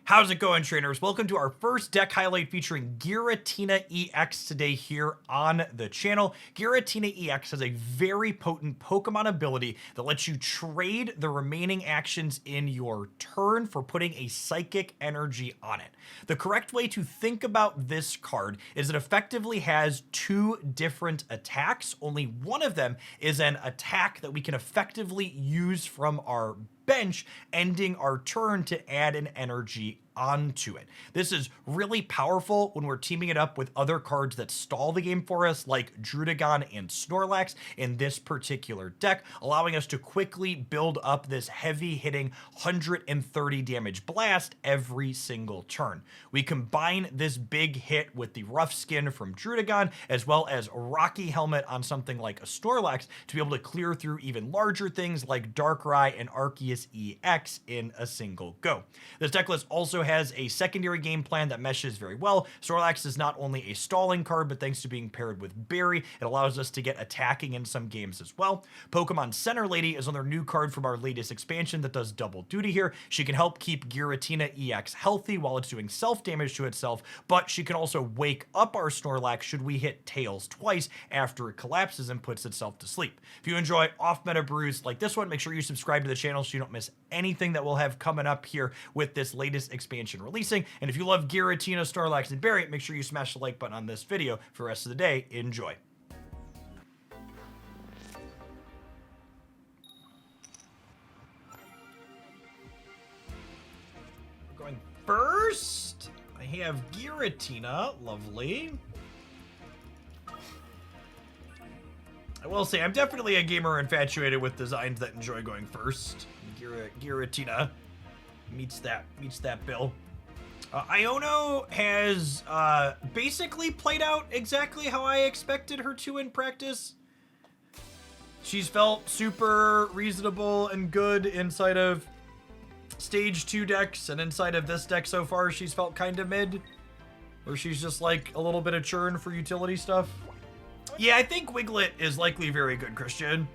How's it going, trainers? Welcome to our first deck highlight featuring Giratina EX today here on the channel. Giratina EX has a very potent Pokemon ability that lets you trade the remaining actions in your turn for putting a psychic energy on it. The correct way to think about this card is it effectively has two different attacks. Only one of them is an attack that we can effectively use from our bench, ending our turn to add an energy onto it. This is really powerful when we're teaming it up with other cards that stall the game for us, like Druddigon and Snorlax in this particular deck, allowing us to quickly build up this heavy-hitting 130 damage blast every single turn. We combine this big hit with the Rough Skin from Druddigon, as well as Rocky Helmet on something like a Snorlax to be able to clear through even larger things like Darkrai and Arceus EX in a single go. This deck list also has a secondary game plan that meshes very well. Snorlax is not only a stalling card, but thanks to being paired with Berry, it allows us to get attacking in some games as well. Pokemon Center Lady is another new card from our latest expansion that does double duty here. She can help keep Giratina EX healthy while it's doing self-damage to itself, but she can also wake up our Snorlax should we hit Tails twice after it collapses and puts itself to sleep. If you enjoy off-meta brews like this one, make sure you subscribe to the channel so you don't miss anything that we'll have coming up here with this latest expansion releasing. And if you love Giratina, Snorlax, and Berry, make sure you smash the like button on this video. For the rest of the day, enjoy. Going first, I have Giratina, lovely. I will say, I'm definitely a gamer infatuated with designs that enjoy going first. Giratina meets that bill. Iono has basically played out exactly how I expected her to in practice. She's felt super reasonable and good inside of stage 2 decks, and inside of this deck so far, she's felt kind of mid, where she's just like a little bit of churn for utility stuff. Yeah, I think Wiglet is likely very good, Christian.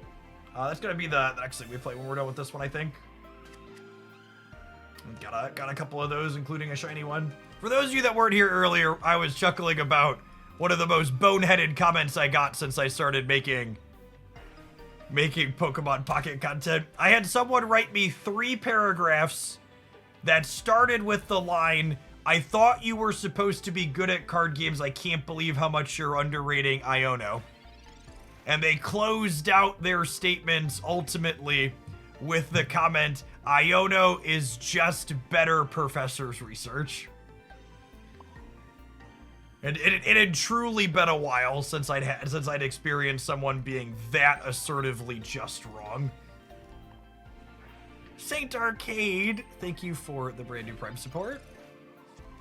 That's gonna be the next thing we play when we're done with this one, I think. Got a couple of those, including a shiny one. For those of you that weren't here earlier, I was chuckling about one of the most boneheaded comments I got since I started making Pokemon Pocket content. I had someone write me 3 paragraphs that started with the line, "I thought you were supposed to be good at card games. I can't believe how much you're underrating Iono." And they closed out their statements ultimately with the comment, "Iono is just better professor's research." And it had truly been a while since I'd experienced someone being that assertively just wrong. Saint Arcade, thank you for the brand new Prime support.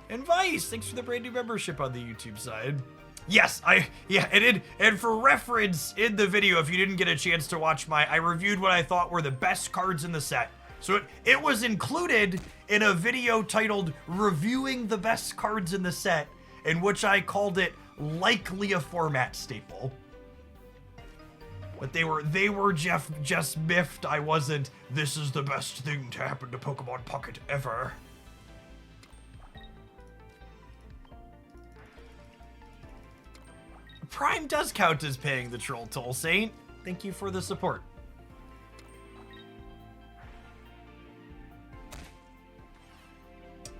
And Vice, thanks for the brand new membership on the YouTube side. Yes, and for reference in the video, if you didn't get a chance to watch I reviewed what I thought were the best cards in the set. So it was included in a video titled Reviewing the Best Cards in the Set, in which I called it likely a format staple. But they were just miffed I wasn't, "This is the best thing to happen to Pokemon Pocket ever." Prime does count as paying the troll toll, Saint. Thank you for the support.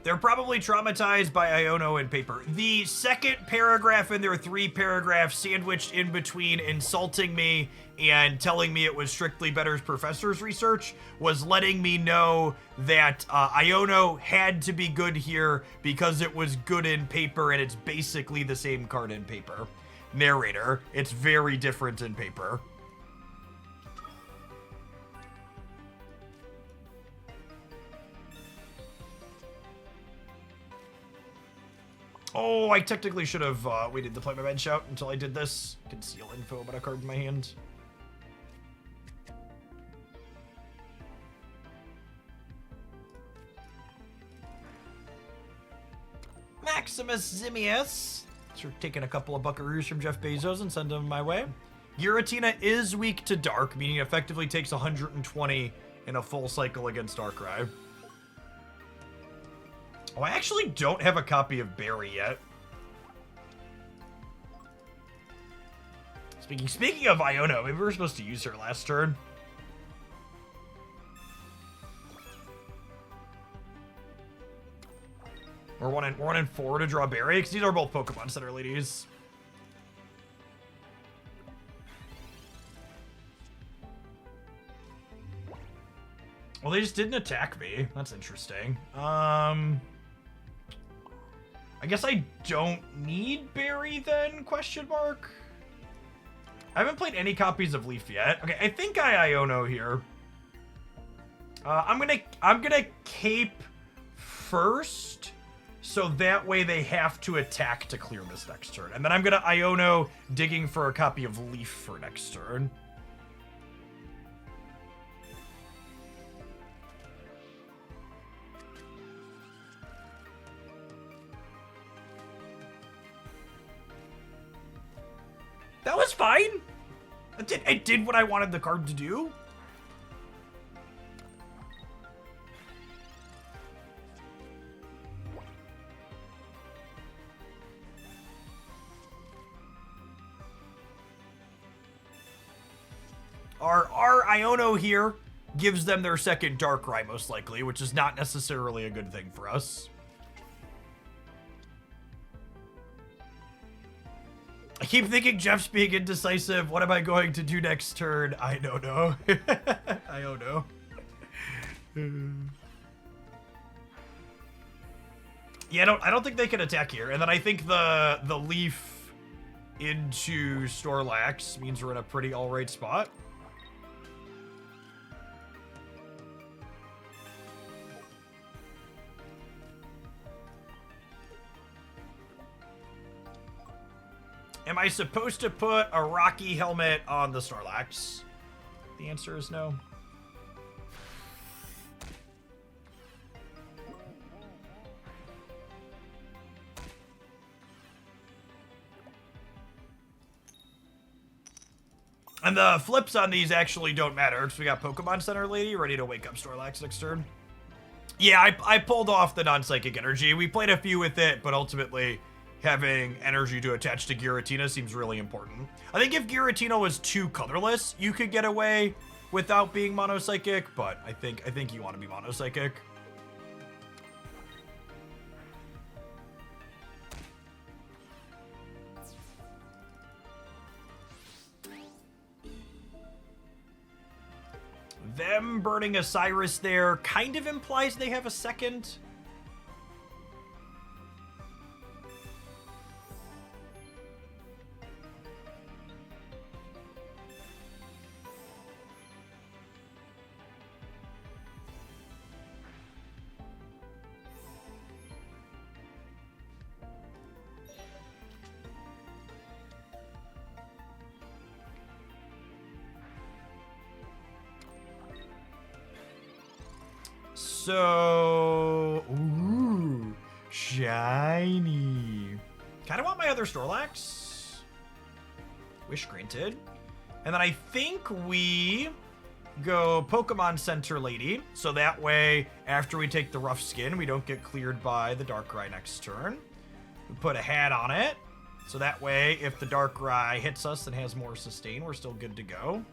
They're probably traumatized by Iono and paper. The second paragraph in their 3 paragraphs sandwiched in between insulting me and telling me it was strictly better professor's research was letting me know that Iono had to be good here because it was good in paper, and it's basically the same card in paper. Narrator, it's very different in paper. Oh, I technically should have waited to play my bench out until I did this. Conceal info about a card in my hand. Maximus Zimius. So taking a couple of buckaroos from Jeff Bezos and send them my way. Giratina is weak to Dark, meaning it effectively takes 120 in a full cycle against Darkrai. Oh, I actually don't have a copy of Berry yet. Speaking of Iono, maybe we're supposed to use her last turn. We're one in 4 to draw Berry, because these are both Pokemon Center ladies. Well, they just didn't attack me. That's interesting. I guess I don't need Berry then, question mark? I haven't played any copies of Leaf yet. Okay, I think I Iono here. I'm gonna Cape first, so that way they have to attack to clear this next turn. And then I'm gonna Iono digging for a copy of Leaf for next turn. That was fine. It did what I wanted the card to do. Our Iono here gives them their second Darkrai, most likely, which is not necessarily a good thing for us. I keep thinking Jeff's being indecisive. What am I going to do next turn? I don't know. I don't know. Yeah, I don't think they can attack here. And then I think the Leaf into Snorlax means we're in a pretty alright spot. Am I supposed to put a Rocky helmet on the Snorlax? The answer is no. And the flips on these actually don't matter, because we got Pokemon Center Lady ready to wake up Snorlax next turn. Yeah, I pulled off the non-psychic energy. We played a few with it, but ultimately having energy to attach to Giratina seems really important. I think if Giratina was too colorless, you could get away without being mono-psychic, but I think you want to be mono-psychic. Them burning a Cyrus there kind of implies they have a second. So, ooh, shiny. Kind of want my other Snorlax. Wish granted. And then I think we go Pokemon Center Lady. So that way, after we take the rough skin, we don't get cleared by the Darkrai next turn. We put a hat on it. So that way, if the Darkrai hits us and has more sustain, we're still good to go.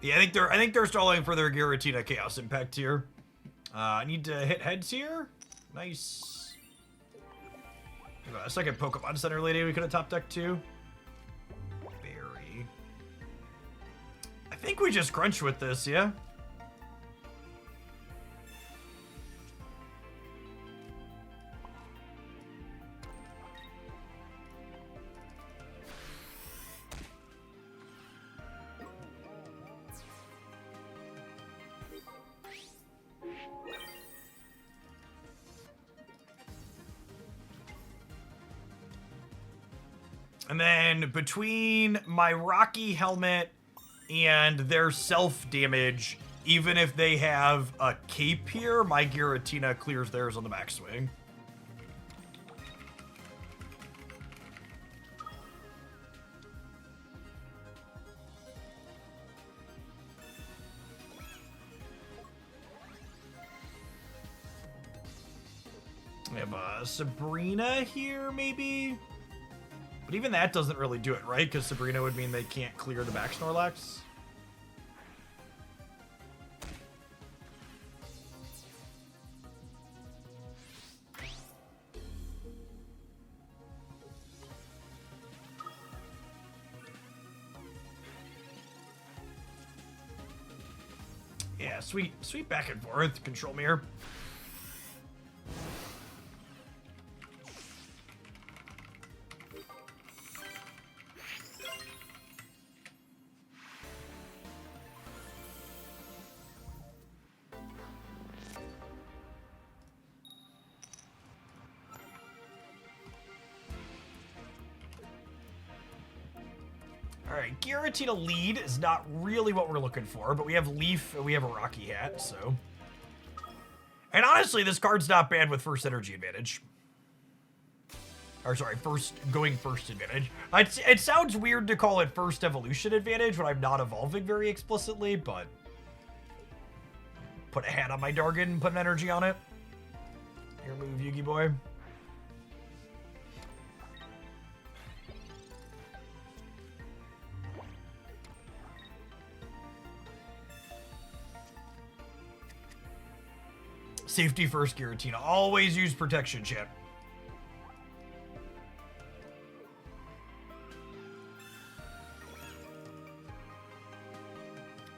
Yeah, I think they're stalling for their Giratina Chaos Impact here. I need to hit heads here. Nice. A second Pokemon Center Lady we could have top decked too. Berry. I think we just crunch with this, yeah? And then between my Rocky helmet and their self-damage, even if they have a cape here, my Giratina clears theirs on the backswing. We have Sabrina here, maybe? But even that doesn't really do it, right? Because Sabrina would mean they can't clear the back Snorlax. Yeah, sweet back and forth. Control mirror. Alright, Giratina lead is not really what we're looking for, but we have Leaf and we have a Rocky Hat, so... And honestly, this card's not bad with first energy advantage. Or sorry, first advantage. It sounds weird to call it first evolution advantage when I'm not evolving very explicitly, but... Put a hat on my Dargon and put an energy on it. Here, move, Yugi boy. Safety first, Giratina. Always use protection, chat.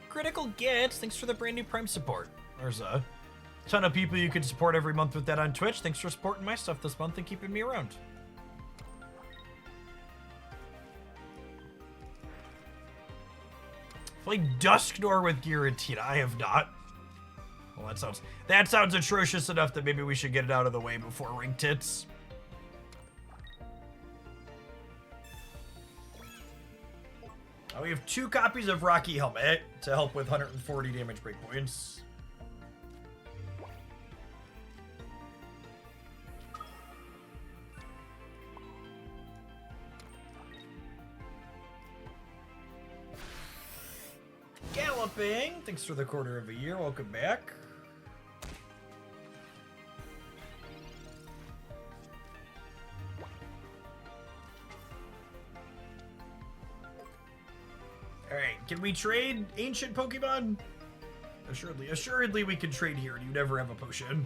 Critical Gets, thanks for the brand new Prime support. There's a ton of people you can support every month with that on Twitch. Thanks for supporting my stuff this month and keeping me around. Played Dusknoir with Giratina. I have not. Well, that sounds atrocious enough that maybe we should get it out of the way before Ring Tits. We have 2 copies of Rocky Helmet to help with 140 damage breakpoints. Galloping, thanks for the quarter of a year. Welcome back. Alright, can we trade ancient Pokemon? Assuredly we can trade here and you never have a potion.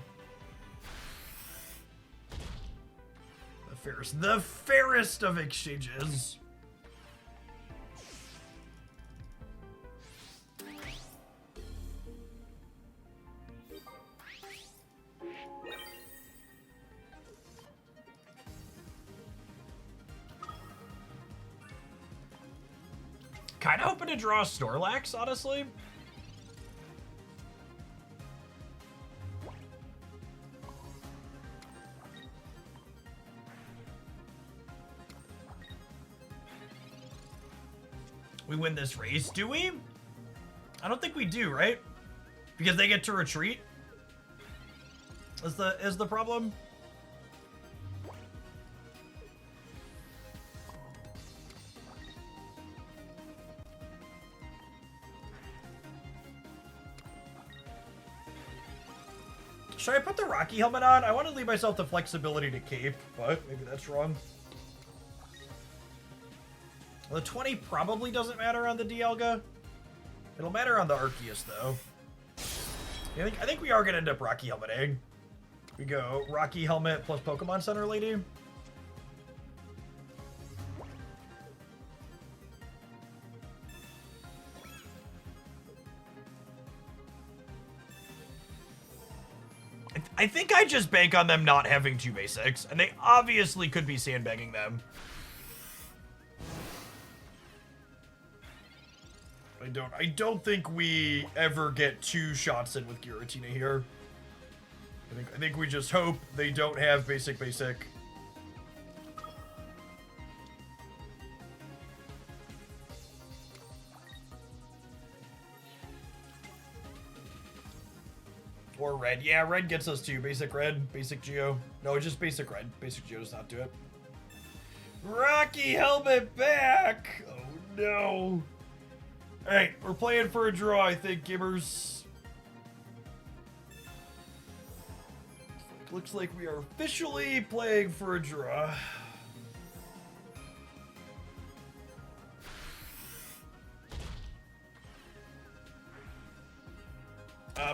The fairest of exchanges. Kind of hoping to draw a Snorlax, honestly. We win this race, do we? I don't think we do, right? Because they get to retreat? Is the problem? Should I put the Rocky helmet on? I want to leave myself the flexibility to cape, but maybe that's wrong. Well, the 20 probably doesn't matter on the Dialga. It'll matter on the Arceus, though. I think we are going to end up Rocky helmeting. We go Rocky helmet plus Pokemon Center lady. I think I just bank on them not having 2 basics, and they obviously could be sandbagging them. I don't think we ever get 2 shots in with Giratina here. I think we just hope they don't have basic. Or red. Yeah, red gets us to basic red, basic geo. No, just basic red. Basic geo does not do it. Rocky helmet back! Oh no. Alright, we're playing for a draw, I think, gamers. Looks like we are officially playing for a draw.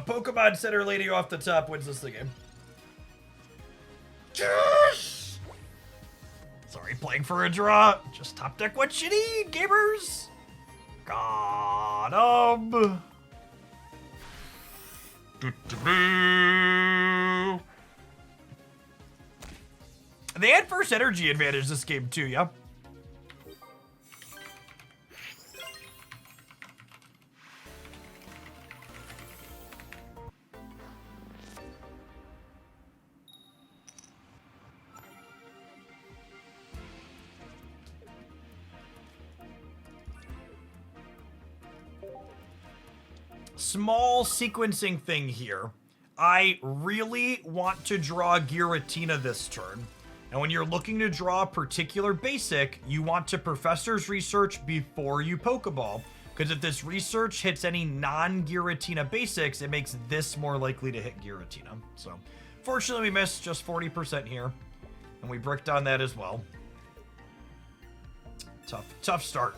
Pokemon Center Lady off the top wins this the game. Yes! Sorry, playing for a draw. Just top deck what you need, gamers. Got 'em. They had first energy advantage this game too, yeah? Small sequencing thing here. I really want to draw Giratina this turn. And when you're looking to draw a particular basic, you want to Professor's Research before you Pokeball. Because if this research hits any non-Giratina basics, it makes this more likely to hit Giratina. So, fortunately, we missed just 40% here. And we bricked on that as well. Tough start.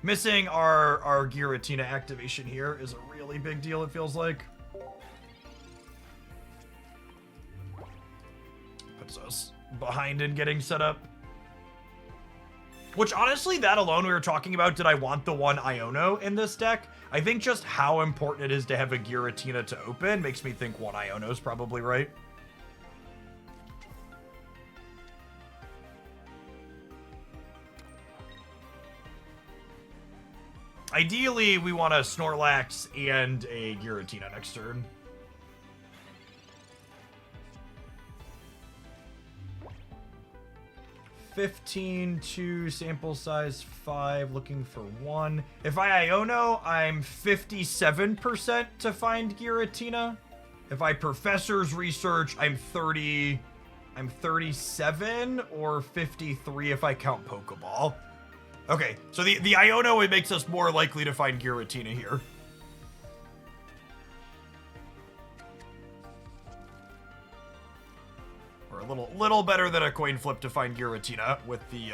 Missing our Giratina activation here is a really big deal, it feels like. Puts us behind in getting set up. Which, honestly, that alone we were talking about, did I want the one Iono in this deck? I think just how important it is to have a Giratina to open makes me think one Iono is probably right. Ideally, we want a Snorlax and a Giratina next turn. $15 sample size 5, looking for 1. If I Iono, I'm 57% to find Giratina. If I Professor's Research, I'm 37 or 53 if I count Pokeball. Okay, so the Iono, it makes us more likely to find Giratina here. We're a little better than a coin flip to find Giratina with the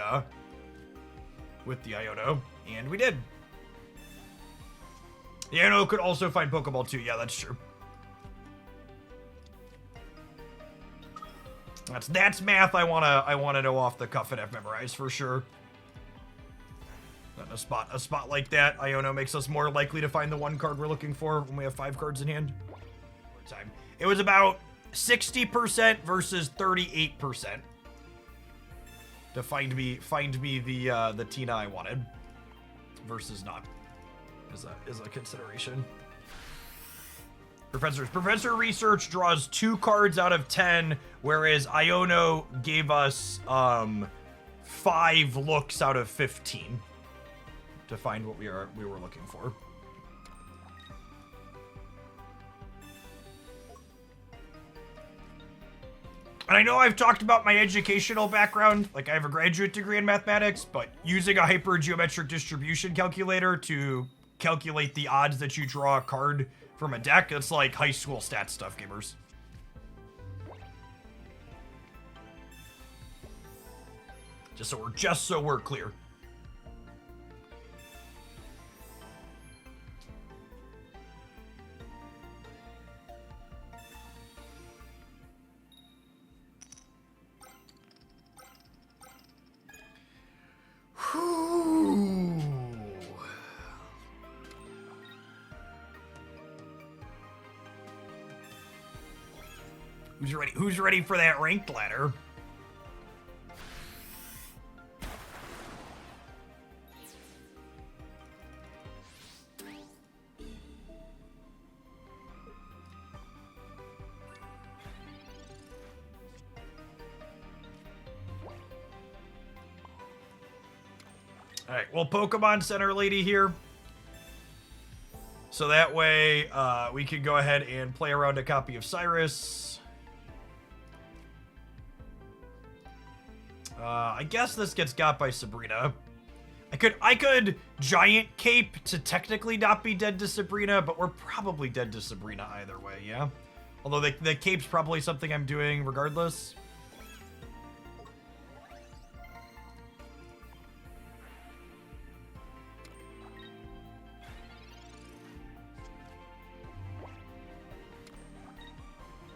Iono, and we did. The Iono could also find Pokeball too. Yeah, that's true. That's math I wanna know off the cuff and have memorized for sure. A spot like that, Iono makes us more likely to find the one card we're looking for when we have 5 cards in hand. Time. It was about 60% versus 38% to find me the Tina I wanted versus not is a consideration. Professor Research draws 2 cards out of 10, whereas Iono gave us 5 looks out of 15. To find what we were looking for. And I know I've talked about my educational background, like I have a graduate degree in mathematics, but using a hypergeometric distribution calculator to calculate the odds that you draw a card from a deck, it's like high school stat stuff, gamers. Just so we're clear. Who's ready for that ranked ladder? All right, well, Pokemon Center Lady here. So that way, we can go ahead and play around a copy of Cyrus. I guess this gets got by Sabrina. I could Giant Cape to technically not be dead to Sabrina, but we're probably dead to Sabrina either way, yeah? Although the Cape's probably something I'm doing regardless.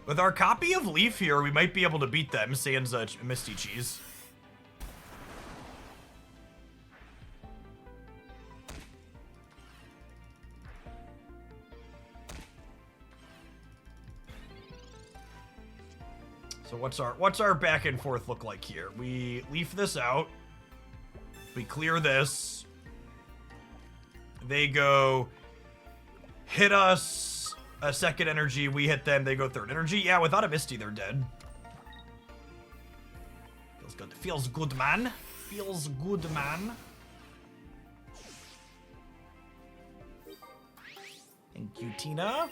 With our copy of Leaf here, we might be able to beat them, sans Misty Cheese. So what's our back and forth look like here? We leaf this out. We clear this. They go hit us a second energy. We hit them. They go third energy. Yeah, without a Misty, they're dead. Feels good. Feels good, man. Feels good, man. Thank you, Tina.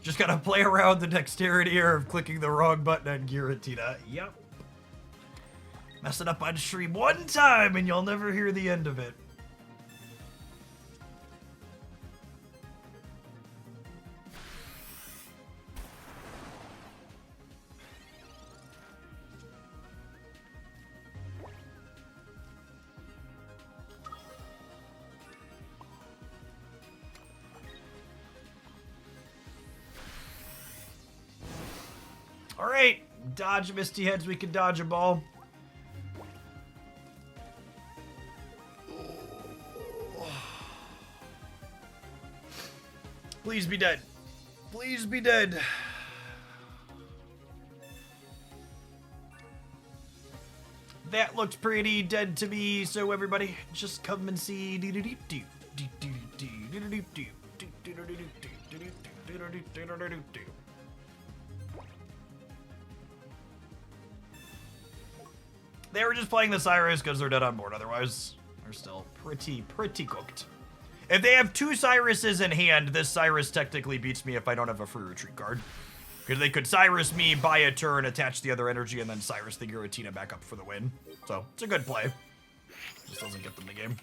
Just gotta play around the dexterity here of clicking the wrong button on Giratina. Yep. Mess it up on stream one time and you'll never hear the end of it. Alright, dodge Misty Heads, we can dodge a ball. Please be dead. Please be dead. That looked pretty dead to me, so everybody just come and see. They were just playing the Cyrus because they're dead on board. Otherwise, they're still pretty cooked. If they have two Cyruses in hand, this Cyrus technically beats me if I don't have a free retreat card. Because they could Cyrus me, buy a turn, attach the other energy, and then Cyrus the Giratina back up for the win. So, it's a good play. Just doesn't get them the game.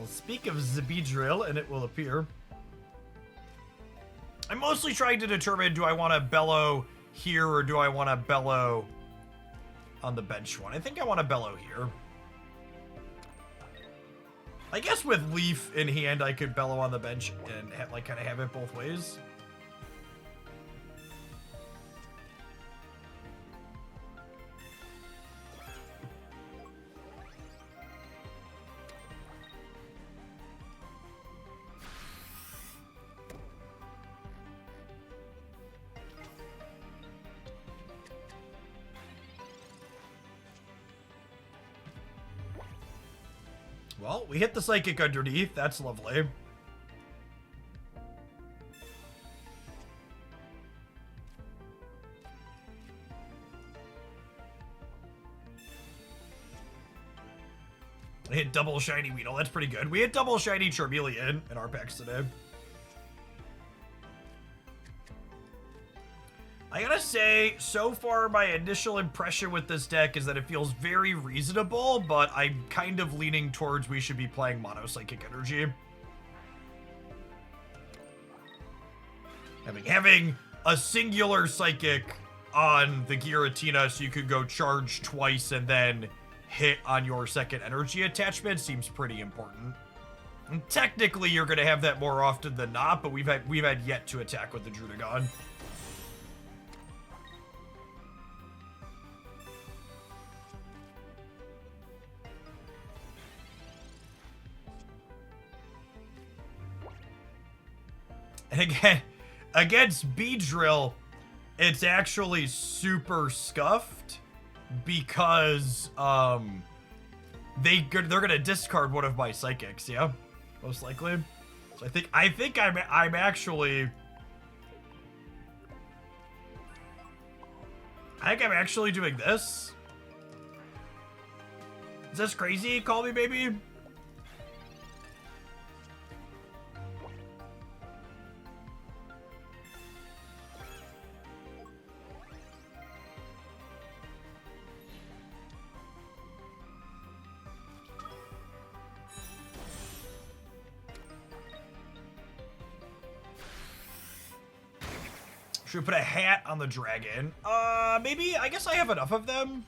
Speak of the Beedrill, and it will appear. I'm mostly trying to determine, do I want to bellow here or do I want to bellow on the bench one? I think I want to bellow here. I guess with Leaf in hand, I could bellow on the bench and like kind of have it both ways. Well, we hit the Psychic underneath. That's lovely. I hit double Shiny Weedle. That's pretty good. We hit double Shiny Charmeleon in our packs today. I gotta say, so far my initial impression with this deck is that it feels very reasonable, but I'm kind of leaning towards we should be playing Mono Psychic Energy. Having a singular Psychic on the Giratina so you could go charge twice and then hit on your second energy attachment seems pretty important. And technically you're gonna have that more often than not, but we've had yet to attack with the Drudagon. And again, against Beedrill, it's actually super scuffed because they're gonna discard one of my psychics, yeah, most likely. So I think I'm actually doing this. Is this crazy? Call me baby. Should we put a hat on the dragon? Maybe. I guess I have enough of them.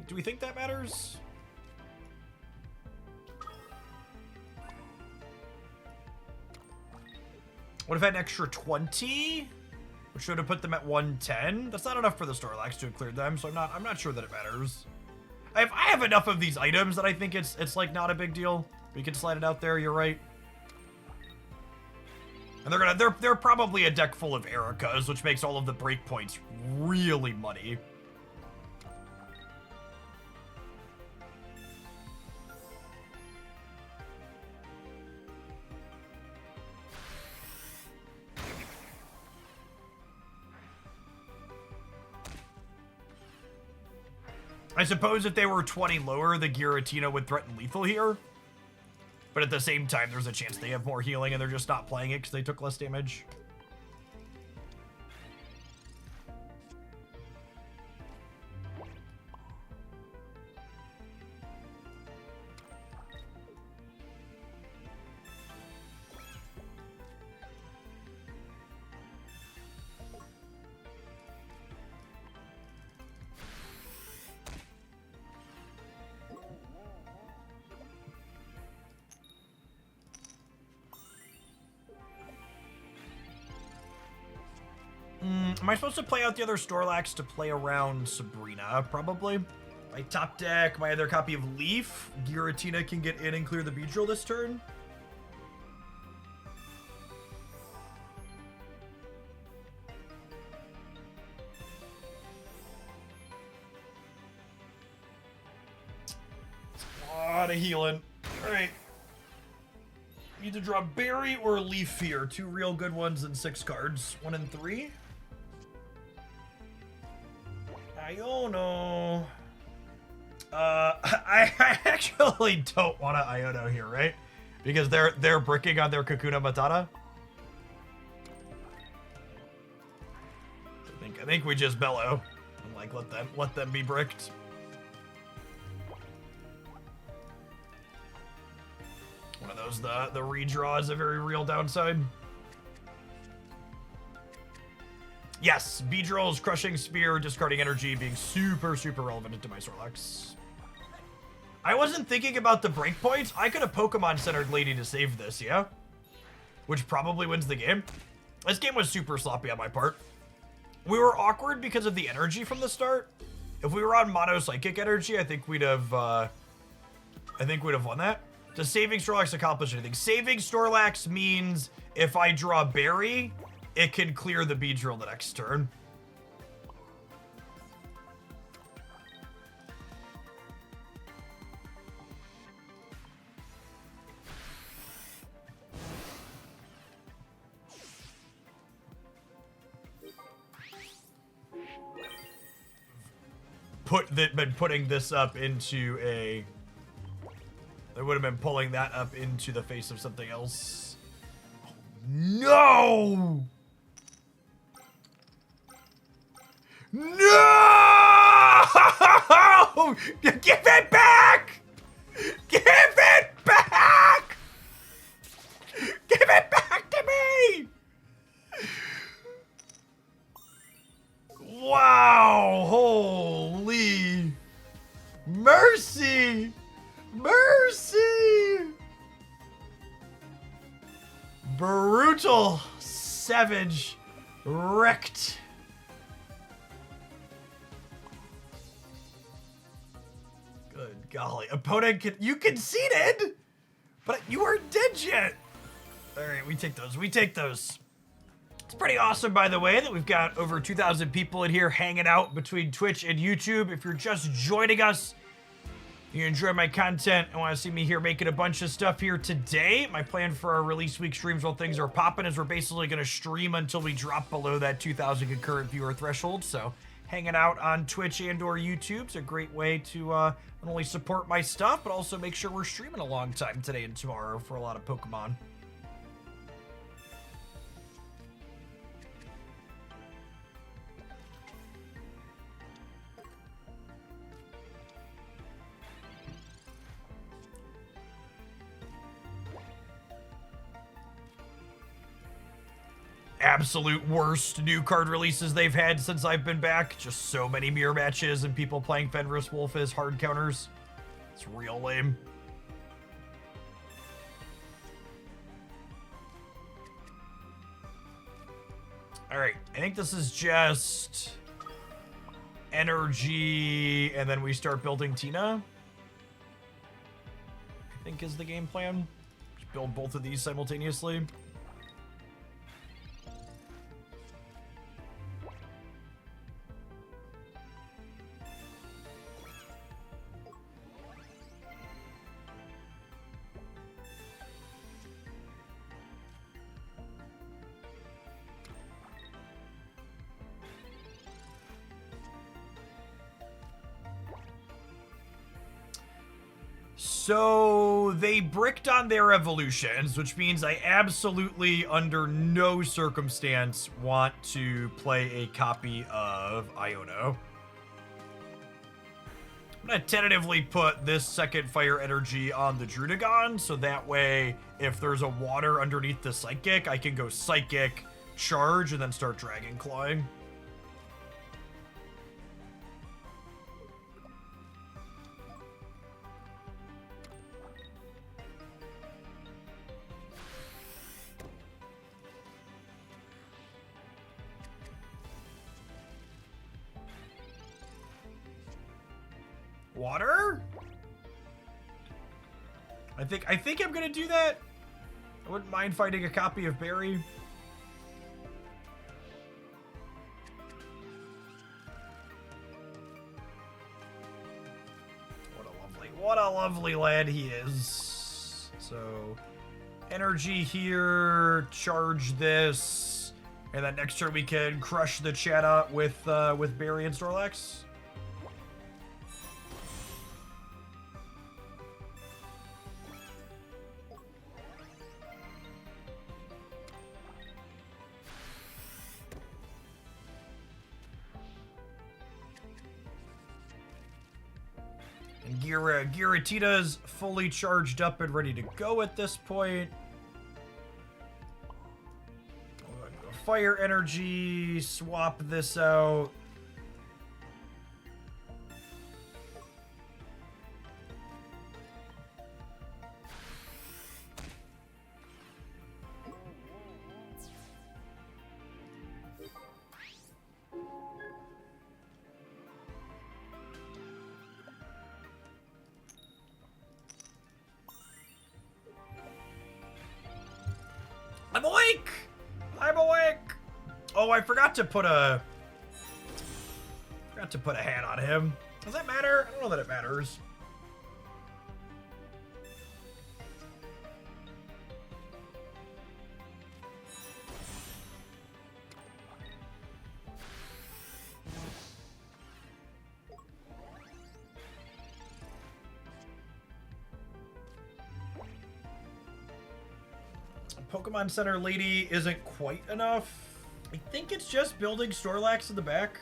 Do we think that matters? What if I had an extra 20? Which would have put them at 110. That's not enough for the Snorlax to have cleared them, so I'm not sure that it matters. I have enough of these items that I think it's like not a big deal. We can slide it out there. You're right. And they're probably a deck full of Ericas, which makes all of the breakpoints really muddy. I suppose if they were 20 lower, the Giratina would threaten lethal here. But at the same time, there's a chance they have more healing and they're just not playing it because they took less damage. Am I supposed to play out the other Snorlax to play around Sabrina? Probably. My top deck, my other copy of Leaf. Giratina can get in and clear the Beedrill this turn. A lot of healing. Alright. Need to draw Berry or Leaf here. 2 real good ones and 6 cards. 1 and 3. Iono. I actually don't want to Iono here, right? Because they're bricking on their Kakuna Matata. I think we just bellow and like let them be bricked. One of those the redraw is a very real downside. Yes, Beedrill's Crushing Spear, discarding energy, being super, super relevant into my Snorlax. I wasn't thinking about the breakpoints. I could have Pokemon-centered Lady to save this, yeah? Which probably wins the game. This game was super sloppy on my part. We were awkward because of the energy from the start. If we were on Mono Psychic energy, I think we'd have won that. Does saving Snorlax accomplish anything? Saving Snorlax means if I draw Berry, it can clear the Beedrill the next turn. Been putting this up into a... They would have been pulling that up into the face of something else. No! No! Give it back! Give it back! Give it back to me! Wow! Holy mercy! Mercy! Brutal, savage, wrecked. Good golly. Opponent, you conceded, but you are dead legit. All right, we take those. We take those. It's pretty awesome, by the way, that we've got over 2,000 people in here hanging out between Twitch and YouTube. If you're just joining us, you enjoy my content and want to see me here making a bunch of stuff here today, my plan for our release week streams while things are popping is we're basically going to stream until we drop below that 2,000 concurrent viewer threshold. So hanging out on Twitch and or YouTube is a great way to not only support my stuff, but also make sure we're streaming a long time today and tomorrow for a lot of Pokemon. Absolute worst new card releases they've had since I've been back. Just so many mirror matches and people playing Fenris Wolf as hard counters. It's real lame. Alright, I think this is just energy, and then we start building Tina. I think is the game plan. Just build both of these simultaneously. So they bricked on their evolutions, which means I absolutely, under no circumstance, want to play a copy of Iono. I'm going to tentatively put this second fire energy on the Drudagon, so that way, if there's a water underneath the Psychic, I can go Psychic, charge, and then start Dragon Clawing. Water? I think I'm gonna do that. I wouldn't mind fighting a copy of Barry. What a lovely lad he is. So, energy here, charge this, and then next turn we can crush the Chatta with Barry and Snorlax. Giratina's fully charged up and ready to go at this point. Fire energy, swap this out. I'm awake! I'm awake! Oh, I forgot to put a hat on him. Does that matter? I don't know that it matters. Pokemon Center Lady isn't quite enough. I think it's just building Snorlax in the back.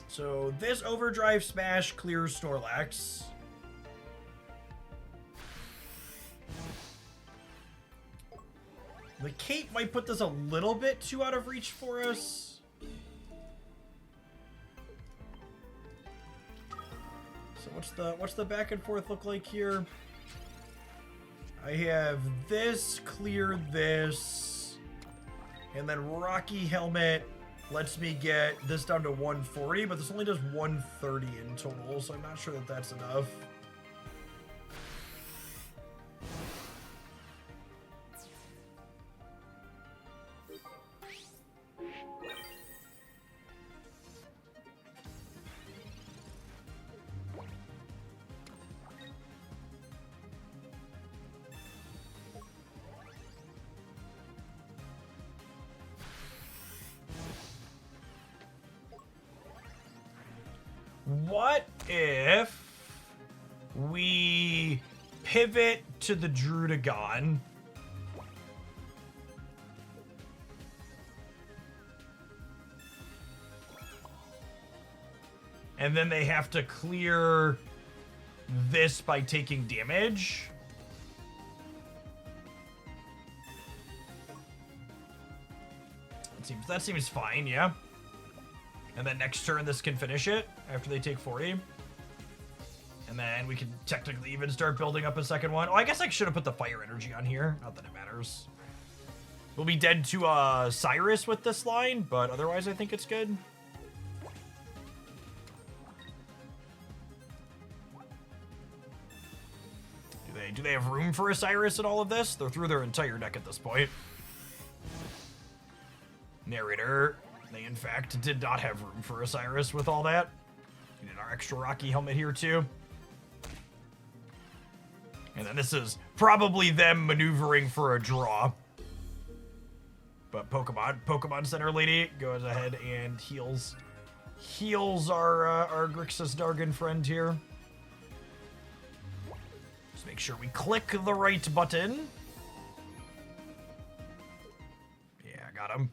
So this Overdrive Smash clears Snorlax. The cape might put this a little bit too out of reach for us. So what's the back and forth look like here? I have this, clear this, and then Rocky Helmet lets me get this down to 140, but this only does 130 in total, so I'm not sure that that's enough. What if we pivot to the Drudagon? And then they have to clear this by taking damage. That seems fine, yeah. And then next turn, this can finish it after they take 40. And then we can technically even start building up a second one. Oh, I guess I should have put the fire energy on here. Not that it matters. We'll be dead to Cyrus with this line, but otherwise I think it's good. Do they have room for a Cyrus in all of this? They're through their entire deck at this point. Narrator. They, in fact, did not have room for a Cyrus with all that. We did our extra Rocky Helmet here, too. And then this is probably them maneuvering for a draw. But Pokemon Center Lady goes ahead and heals our Grixis Dargon friend here. Just make sure we click the right button. Yeah, got him.